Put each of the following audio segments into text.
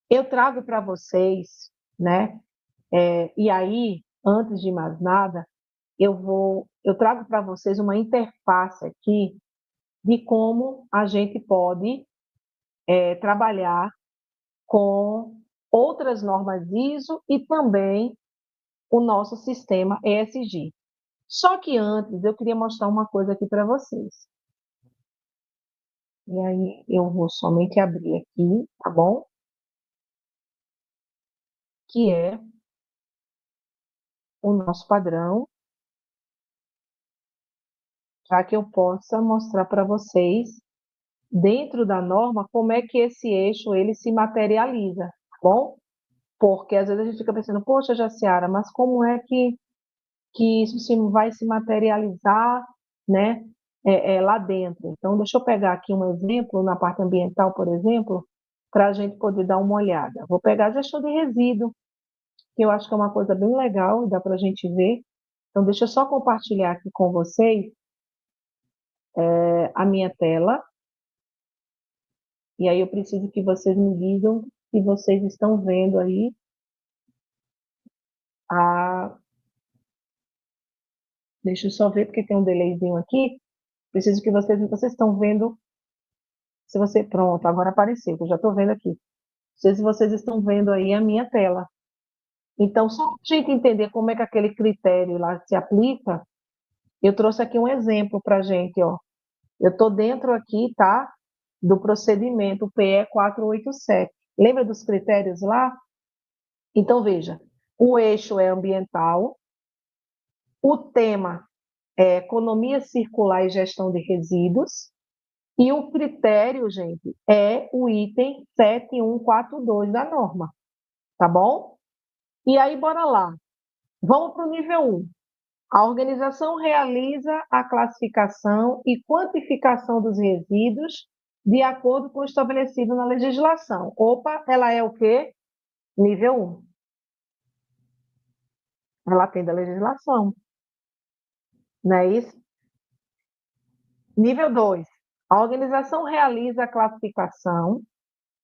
Eu trago para vocês, né? E aí, antes de mais nada, eu trago para vocês uma interface aqui de como a gente pode trabalhar com outras normas ISO e também o nosso sistema ESG. Só que antes eu queria mostrar uma coisa aqui para vocês. E aí eu vou somente abrir aqui, tá bom? Que é o nosso padrão, para que eu possa mostrar para vocês, dentro da norma, como é que esse eixo ele se materializa, tá bom? Porque às vezes a gente fica pensando, poxa, Jaciara, mas como é que isso vai se materializar, né, lá dentro? Então, deixa eu pegar aqui um exemplo, na parte ambiental, por exemplo, para a gente poder dar uma olhada. Vou pegar a gestão de resíduo, que eu acho que é uma coisa bem legal, dá para a gente ver. Então, deixa eu só compartilhar aqui com vocês a minha tela, e aí eu preciso que vocês me digam se vocês estão vendo aí a... Deixa eu só ver, porque tem um delayzinho aqui. Preciso que vocês estão vendo, se você... Pronto, agora apareceu, que eu já estou vendo aqui. Não sei se vocês estão vendo aí a minha tela. Então, só para a gente entender como é que aquele critério lá se aplica, eu trouxe aqui um exemplo para a gente, ó. Eu estou dentro aqui, tá? Do procedimento PE 487. Lembra dos critérios lá? Então, veja, o eixo é ambiental, o tema é economia circular e gestão de resíduos, e o critério, gente, é o item 7142 da norma, tá bom? E aí, bora lá. Vamos para o nível 1. A organização realiza a classificação e quantificação dos resíduos de acordo com o estabelecido na legislação. Opa, ela é o quê? Nível 1. Ela atende a legislação, não é isso? Nível 2. A organização realiza a classificação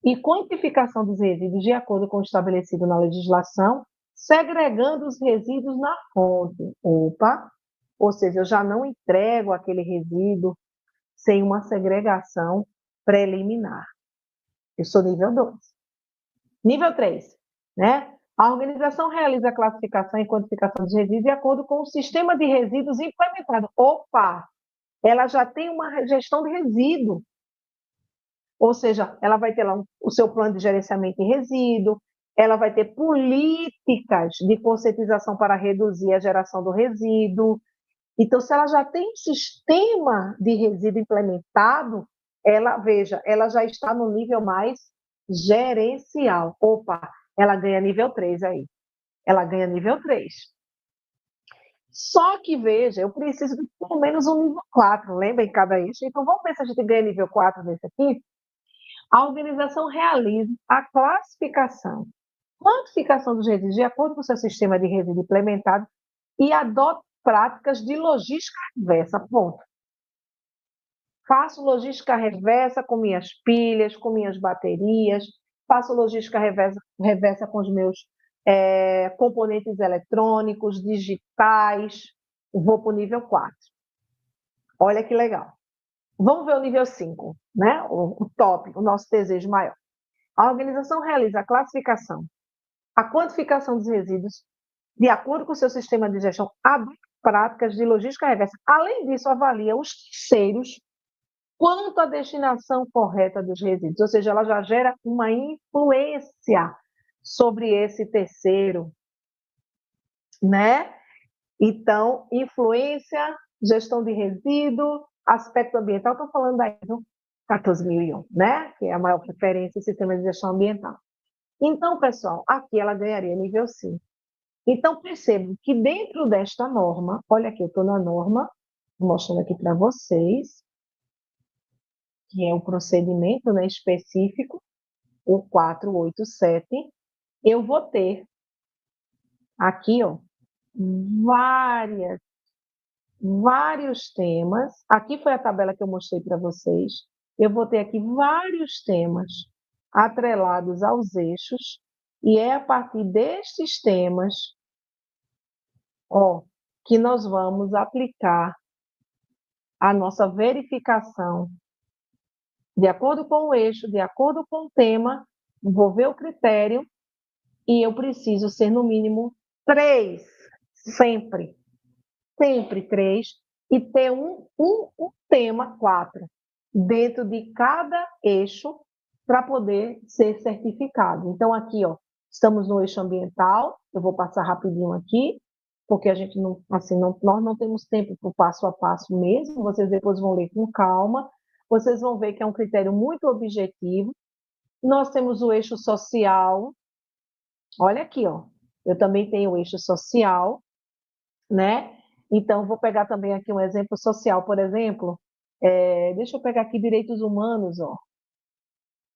e quantificação dos resíduos de acordo com o estabelecido na legislação, segregando os resíduos na fonte. Opa, ou seja, eu já não entrego aquele resíduo sem uma segregação preliminar. Eu sou nível 2. Nível 3, né? A organização realiza a classificação e quantificação dos resíduos de acordo com o sistema de resíduos implementado. Opa, ela já tem uma gestão de resíduo. Ou seja, ela vai ter lá o seu plano de gerenciamento de resíduo, ela vai ter políticas de conscientização para reduzir a geração do resíduo. Então, se ela já tem um sistema de resíduo implementado, veja, ela já está no nível mais gerencial. Opa, ela ganha nível 3 aí. Ela ganha nível 3. Só que, veja, eu preciso de pelo menos um nível 4, lembra em cada eixo? Então, vamos ver se a gente ganha nível 4 nesse aqui. A organização realiza a classificação, quantificação dos resíduos de acordo com o seu sistema de resíduo implementado e adota práticas de logística reversa. Ponto. Faço logística reversa com minhas pilhas, com minhas baterias, faço logística reversa com os meus componentes eletrônicos, digitais. Vou para o nível 4. Olha que legal. Vamos ver o nível 5, né? O top, o nosso desejo maior. A organização realiza a classificação, a quantificação dos resíduos, de acordo com o seu sistema de gestão, adota práticas de logística reversa. Além disso, avalia os terceiros quanto à destinação correta dos resíduos, ou seja, ela já gera uma influência sobre esse terceiro, né? Então, influência, gestão de resíduo, aspecto ambiental, estou falando da ISO 14001, né? Que é a maior referência em sistema de gestão ambiental. Então, pessoal, aqui ela ganharia nível 5. Então, percebam que dentro desta norma, olha aqui, eu estou na norma, mostrando aqui para vocês, que é o procedimento, né, específico, o 487, eu vou ter aqui, ó, vários temas. Aqui foi a tabela que eu mostrei para vocês. Eu vou ter aqui vários temas atrelados aos eixos, e é a partir destes temas, ó, que nós vamos aplicar a nossa verificação de acordo com o eixo, de acordo com o tema, vou ver o critério e eu preciso ser no mínimo 3, sempre, sempre 3, e ter um tema 4 dentro de cada eixo para poder ser certificado. Então, aqui, ó, estamos no eixo ambiental, eu vou passar rapidinho aqui, porque a gente não, assim, nós não temos tempo para o passo a passo mesmo, vocês depois vão ler com calma, vocês vão ver que é um critério muito objetivo. Nós temos o eixo social, olha aqui, ó, eu também tenho o eixo social, né? Então, vou pegar também aqui um exemplo social, por exemplo, deixa eu pegar aqui direitos humanos, ó.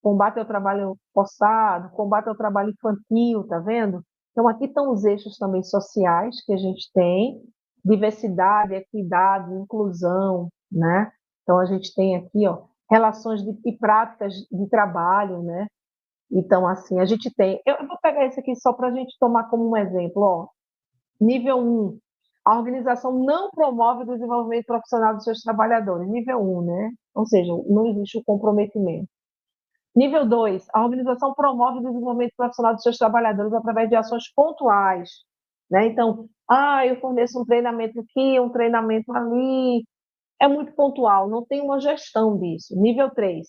Combate ao trabalho forçado, combate ao trabalho infantil, tá vendo? Então, aqui estão os eixos também sociais que a gente tem, diversidade, equidade, inclusão, né? Então, a gente tem aqui, ó, relações e práticas de trabalho, né? Então, assim, a gente tem... Eu vou pegar esse aqui só para a gente tomar como um exemplo, ó. Nível 1, a organização não promove o desenvolvimento profissional dos seus trabalhadores. Nível 1, né? Ou seja, não existe o comprometimento. Nível 2, a organização promove o desenvolvimento profissional dos seus trabalhadores através de ações pontuais, né? Então, eu forneço um treinamento aqui, um treinamento ali, é muito pontual, não tem uma gestão disso. Nível 3,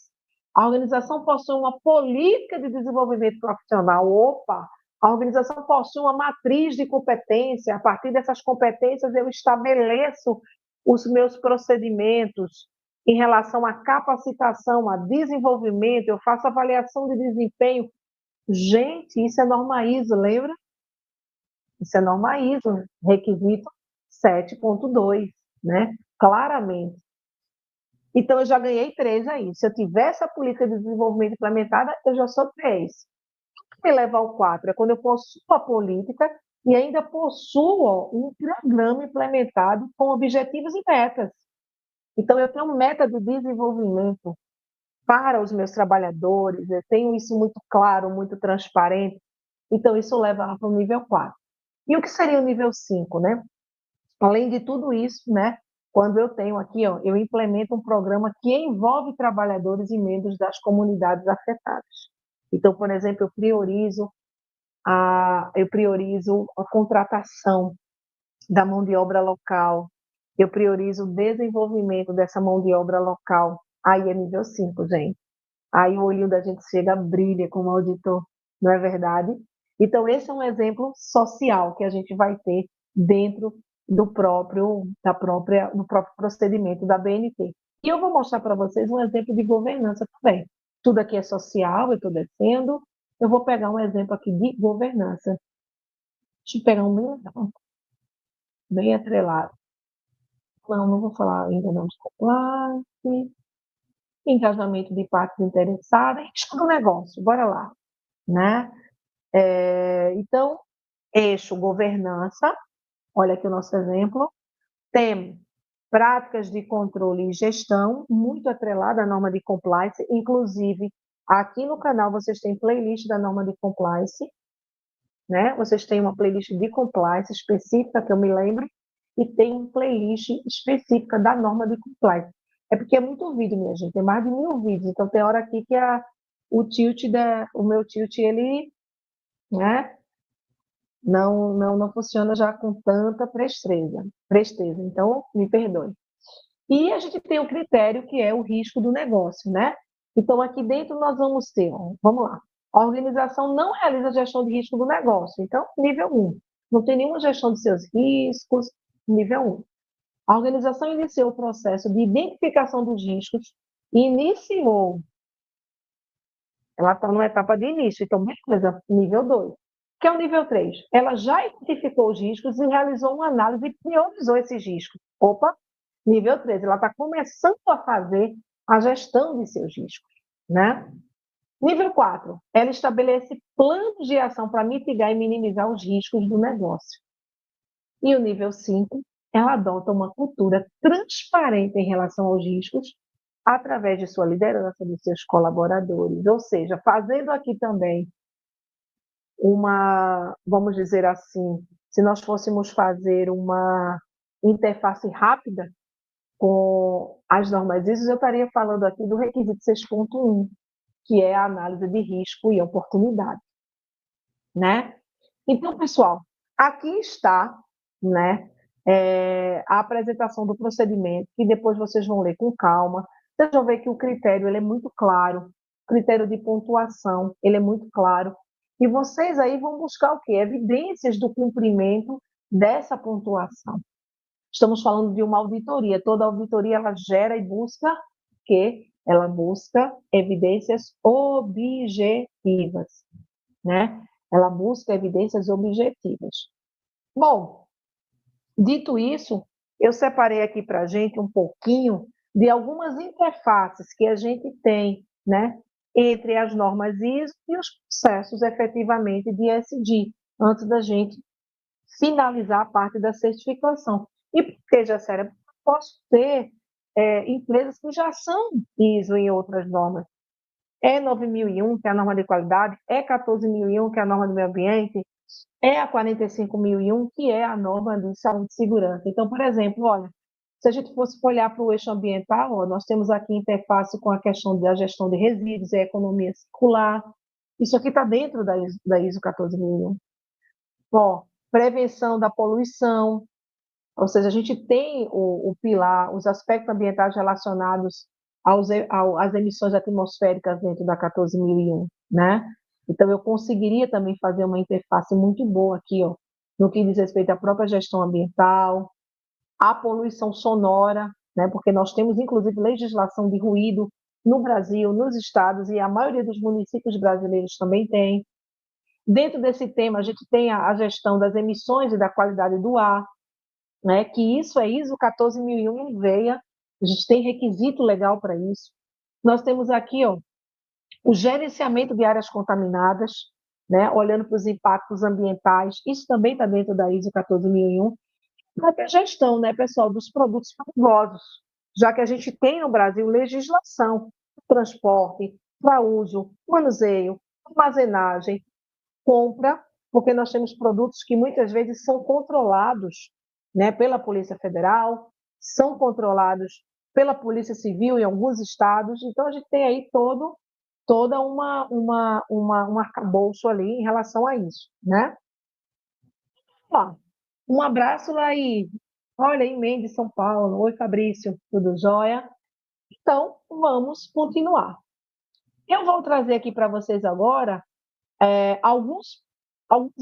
a organização possui uma política de desenvolvimento profissional. Opa, a organização possui uma matriz de competência, a partir dessas competências eu estabeleço os meus procedimentos, em relação à capacitação, a desenvolvimento, eu faço avaliação de desempenho. Gente, isso é norma ISO, lembra? Isso é norma ISO, requisito 7.2, né? Claramente. Então, eu já ganhei 3 aí. Se eu tiver essa política de desenvolvimento implementada, eu já sou 3. O que me leva ao 4? É quando eu possuo a política e ainda possuo um programa implementado com objetivos e metas. Então, eu tenho meta de desenvolvimento para os meus trabalhadores, eu tenho isso muito claro, muito transparente, então isso leva para o nível 4. E o que seria o nível 5, né? Além de tudo isso, né? Quando eu tenho aqui, ó, eu implemento um programa que envolve trabalhadores e membros das comunidades afetadas. Então, por exemplo, eu priorizo a contratação da mão de obra local, eu priorizo o desenvolvimento dessa mão de obra local. Aí é nível 5, gente. Aí o olhinho da gente chega, brilha como auditor, não é verdade? Então, esse é um exemplo social que a gente vai ter dentro do próprio procedimento da BNT. E eu vou mostrar para vocês um exemplo de governança também. Tudo aqui é social, eu estou descendo. Eu vou pegar um exemplo aqui de governança. Deixa eu pegar um bem atrelado. Não vou falar ainda não de compliance, engajamento de partes interessadas, risco do negócio, bora lá, né? Então, eixo governança, olha aqui o nosso exemplo, tem práticas de controle e gestão, muito atrelada à norma de compliance, inclusive aqui no canal vocês têm playlist da norma de compliance, né? Vocês têm uma playlist de compliance específica, que eu me lembro, e tem uma playlist específica da norma de compliance. É porque é muito vídeo, minha gente, tem mais de 1000 vídeos, então tem hora aqui que o meu tilt, ele, né, não funciona já com tanta presteza, então me perdoe. E a gente tem o critério que é o risco do negócio, né? Então aqui dentro nós vamos ter, ó, vamos lá, a organização não realiza gestão de risco do negócio, então nível 1, não tem nenhuma gestão de seus riscos, nível 1. A organização iniciou o processo de identificação dos riscos e ela está numa etapa de início, então beleza, nível 2. Que é o nível 3. Ela já identificou os riscos e realizou uma análise e priorizou esses riscos. Opa, nível 3. Ela está começando a fazer a gestão de seus riscos, né? Nível 4. Ela estabelece planos de ação para mitigar e minimizar os riscos do negócio. E o nível 5, ela adota uma cultura transparente em relação aos riscos através de sua liderança, dos seus colaboradores, ou seja, fazendo aqui também vamos dizer assim, se nós fôssemos fazer uma interface rápida com as normas ISO, eu estaria falando aqui do requisito 6.1, que é a análise de risco e oportunidade, né? Então, pessoal, aqui está, né, a apresentação do procedimento, que depois vocês vão ler com calma. Vocês vão ver que o critério ele é muito claro, o critério de pontuação ele é muito claro, e vocês aí vão buscar o quê? Evidências do cumprimento dessa pontuação. Estamos falando de uma auditoria. Toda auditoria ela gera e busca que ela busca evidências objetivas, né? Ela busca evidências objetivas. Bom, dito isso, eu separei aqui para a gente um pouquinho de algumas interfaces que a gente tem, né, entre as normas ISO e os processos efetivamente de ESG, antes da gente finalizar a parte da certificação. E por que, Jacélia? Posso ter empresas que já são ISO em outras normas. É 9001, que é a norma de qualidade, é 14001, que é a norma do meio ambiente, é a 45001, que é a norma de saúde e segurança. Então, por exemplo, olha, se a gente fosse olhar para o eixo ambiental, ó, nós temos aqui interface com a questão da gestão de resíduos e a economia circular. Isso aqui está dentro da ISO 14001. Ó, prevenção da poluição, ou seja, a gente tem o pilar, os aspectos ambientais relacionados às emissões atmosféricas dentro da 14001, né? Então, eu conseguiria também fazer uma interface muito boa aqui, ó, no que diz respeito à própria gestão ambiental, à poluição sonora, né? Porque nós temos, inclusive, legislação de ruído no Brasil, nos estados, e a maioria dos municípios brasileiros também tem. Dentro desse tema, a gente tem a gestão das emissões e da qualidade do ar, né? Que isso é ISO 14001 em veia, a gente tem requisito legal para isso. Nós temos aqui, ó, o gerenciamento de áreas contaminadas, né? Olhando para os impactos ambientais, isso também está dentro da ISO 14001. Para a gestão, né, pessoal, dos produtos perigosos, já que a gente tem no Brasil legislação para transporte, para uso, manuseio, armazenagem, compra, porque nós temos produtos que muitas vezes são controlados, né, pela Polícia Federal, são controlados pela Polícia Civil em alguns estados, então a gente tem aí toda um arcabouço ali em relação a isso, né? Ó, um abraço lá aí, olha, em Mendes, São Paulo. Oi, Fabrício, tudo jóia? Então, vamos continuar. Eu vou trazer aqui para vocês agora alguns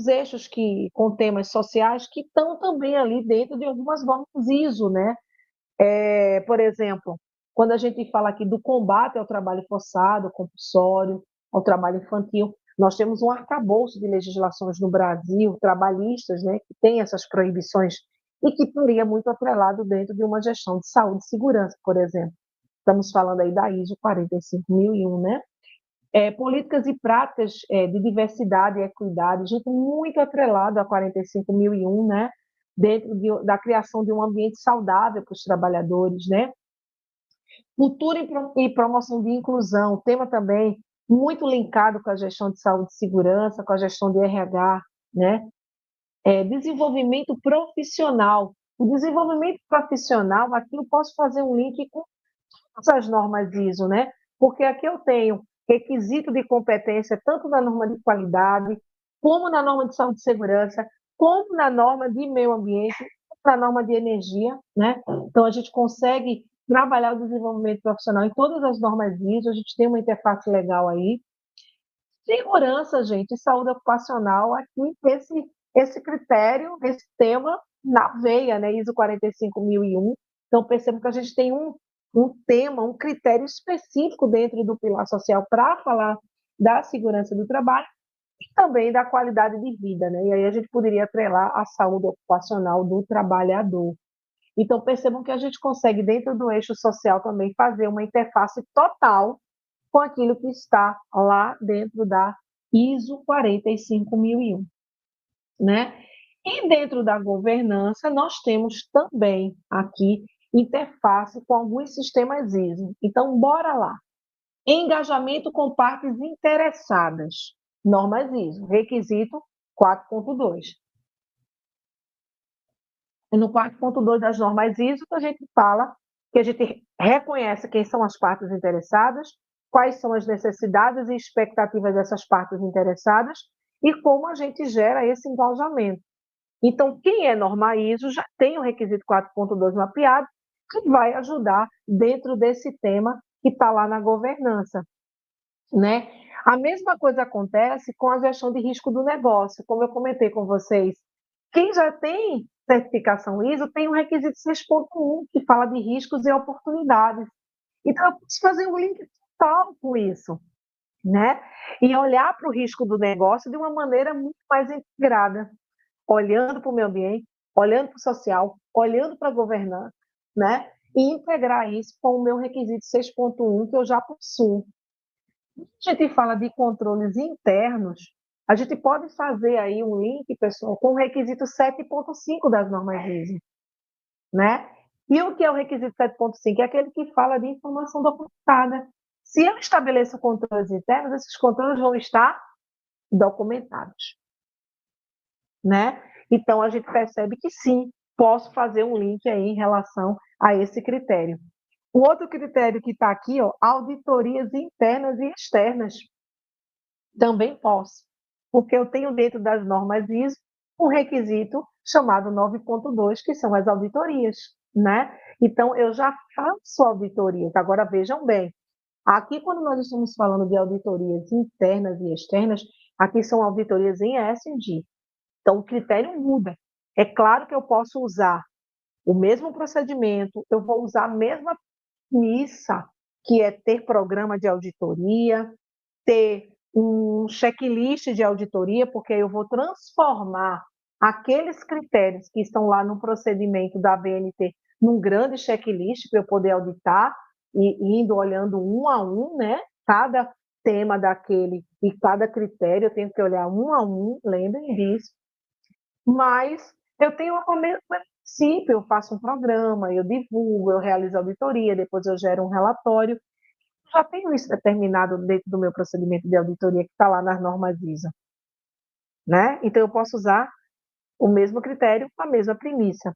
eixos com temas sociais que estão também ali dentro de algumas normas ISO, né? Por exemplo, quando a gente fala aqui do combate ao trabalho forçado, compulsório, ao trabalho infantil, nós temos um arcabouço de legislações no Brasil, trabalhistas, né, que tem essas proibições e que estaria muito atrelado dentro de uma gestão de saúde e segurança, por exemplo. Estamos falando aí da ISO 45001, né? Políticas e práticas de diversidade e equidade, gente, muito atrelado a 45001, né? Dentro da criação de um ambiente saudável para os trabalhadores, né? Cultura e promoção de inclusão, tema também muito linkado com a gestão de saúde e segurança, com a gestão de RH, né? Desenvolvimento profissional. O desenvolvimento profissional, aqui eu posso fazer um link com as normas ISO, né? Porque aqui eu tenho requisito de competência tanto na norma de qualidade, como na norma de saúde e segurança, como na norma de meio ambiente, na norma de energia, né? Então a gente consegue trabalhar o desenvolvimento profissional em todas as normas ISO, a gente tem uma interface legal aí. Segurança, gente, saúde ocupacional, aqui esse critério, esse tema na veia, né? ISO 45001. Então percebo que a gente tem um tema, um critério específico dentro do pilar social para falar da segurança do trabalho e também da qualidade de vida, né? E aí a gente poderia atrelar a saúde ocupacional do trabalhador. Então percebam que a gente consegue, dentro do eixo social, também fazer uma interface total com aquilo que está lá dentro da ISO 45001, né? E dentro da governança, nós temos também aqui interface com alguns sistemas ISO. Então, bora lá. Engajamento com partes interessadas. Normas ISO. Requisito 4.2. No 4.2 das normas ISO, a gente fala que a gente reconhece quem são as partes interessadas, quais são as necessidades e expectativas dessas partes interessadas e como a gente gera esse engajamento. Então, quem é norma ISO já tem o requisito 4.2 mapeado, que vai ajudar dentro desse tema que está lá na governança, né? A mesma coisa acontece com a gestão de risco do negócio, como eu comentei com vocês. Quem já tem certificação ISO tem o requisito 6.1, que fala de riscos e oportunidades. Então, eu posso fazer um link total com isso, né? E olhar para o risco do negócio de uma maneira muito mais integrada, olhando para o meio ambiente, olhando para o social, olhando para a governança, né? E integrar isso com o meu requisito 6.1, que eu já possuo. Quando a gente fala de controles internos, a gente pode fazer aí um link, pessoal, com o requisito 7.5 das normas ISO, né? E o que é o requisito 7.5? É aquele que fala de informação documentada. Se eu estabeleço controles internos, esses controles vão estar documentados, né? Então, a gente percebe que sim, posso fazer um link aí em relação a esse critério. O outro critério que está aqui, ó, auditorias internas e externas. Também posso, porque eu tenho dentro das normas ISO um requisito chamado 9.2, que são as auditorias, né? Então, eu já faço auditorias. Agora, vejam bem, aqui quando nós estamos falando de auditorias internas e externas, aqui são auditorias em ESG. Então, o critério muda. É claro que eu posso usar o mesmo procedimento, eu vou usar a mesma missa, que é ter programa de auditoria, ter um checklist de auditoria, porque eu vou transformar aqueles critérios que estão lá no procedimento da BNT num grande checklist para eu poder auditar e indo olhando um a um, né? Cada tema daquele e cada critério eu tenho que olhar um a um, lembrem disso. Mas eu tenho o mesmo princípio, eu faço um programa, eu divulgo, eu realizo auditoria, depois eu gero um relatório. Já tenho isso determinado dentro do meu procedimento de auditoria que está lá nas normas ISO, né? Então eu posso usar o mesmo critério, a mesma premissa,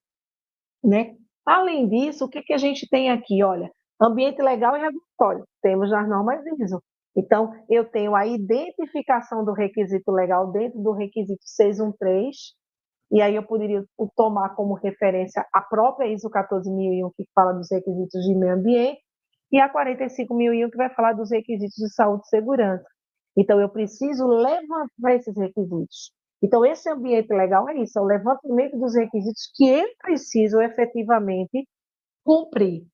né? Além disso, o que que a gente tem aqui? Olha, ambiente legal e regulatório, temos nas normas ISO. Então, eu tenho a identificação do requisito legal dentro do requisito 613, e aí eu poderia tomar como referência a própria ISO 14001, que fala dos requisitos de meio ambiente, e a 45.001, que vai falar dos requisitos de saúde e segurança. Então, eu preciso levantar esses requisitos. Então, esse ambiente legal é isso, é o levantamento dos requisitos que eu preciso efetivamente cumprir.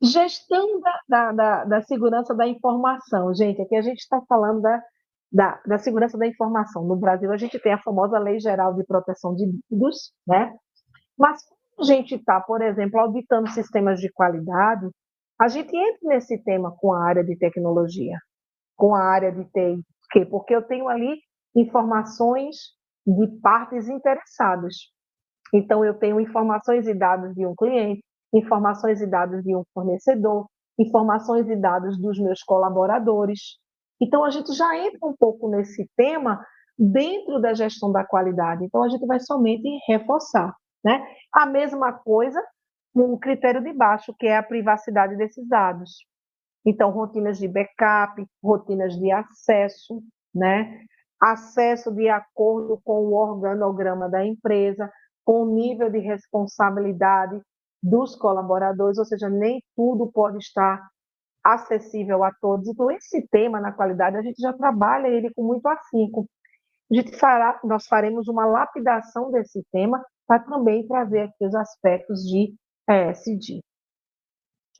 Gestão da segurança da informação. Gente, aqui a gente está falando da segurança da informação. No Brasil, a gente tem a famosa Lei Geral de Proteção de Dados, né? Mas quando a gente está, por exemplo, auditando sistemas de qualidade, a gente entra nesse tema com a área de tecnologia, com a área de TI. Por quê? Porque eu tenho ali informações de partes interessadas. Então, eu tenho informações e dados de um cliente, informações e dados de um fornecedor, informações e dados dos meus colaboradores. Então, a gente já entra um pouco nesse tema dentro da gestão da qualidade. Então, a gente vai somente reforçar, né? A mesma coisa com o critério de baixo, que é a privacidade desses dados. Então, rotinas de backup, rotinas de acesso, né? Acesso de acordo com o organograma da empresa, com o nível de responsabilidade dos colaboradores, ou seja, nem tudo pode estar acessível a todos. Então, esse tema na qualidade, a gente já trabalha ele com muito afinco. Nós faremos uma lapidação desse tema para também trazer aqui os aspectos de ESG.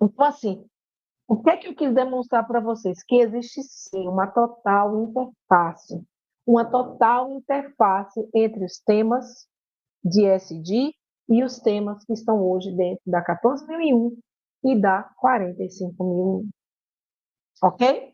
Então, assim, o que é que eu quis demonstrar para vocês? Que existe sim uma total interface entre os temas de ESG e os temas que estão hoje dentro da 14.001 e da 45.001. Ok?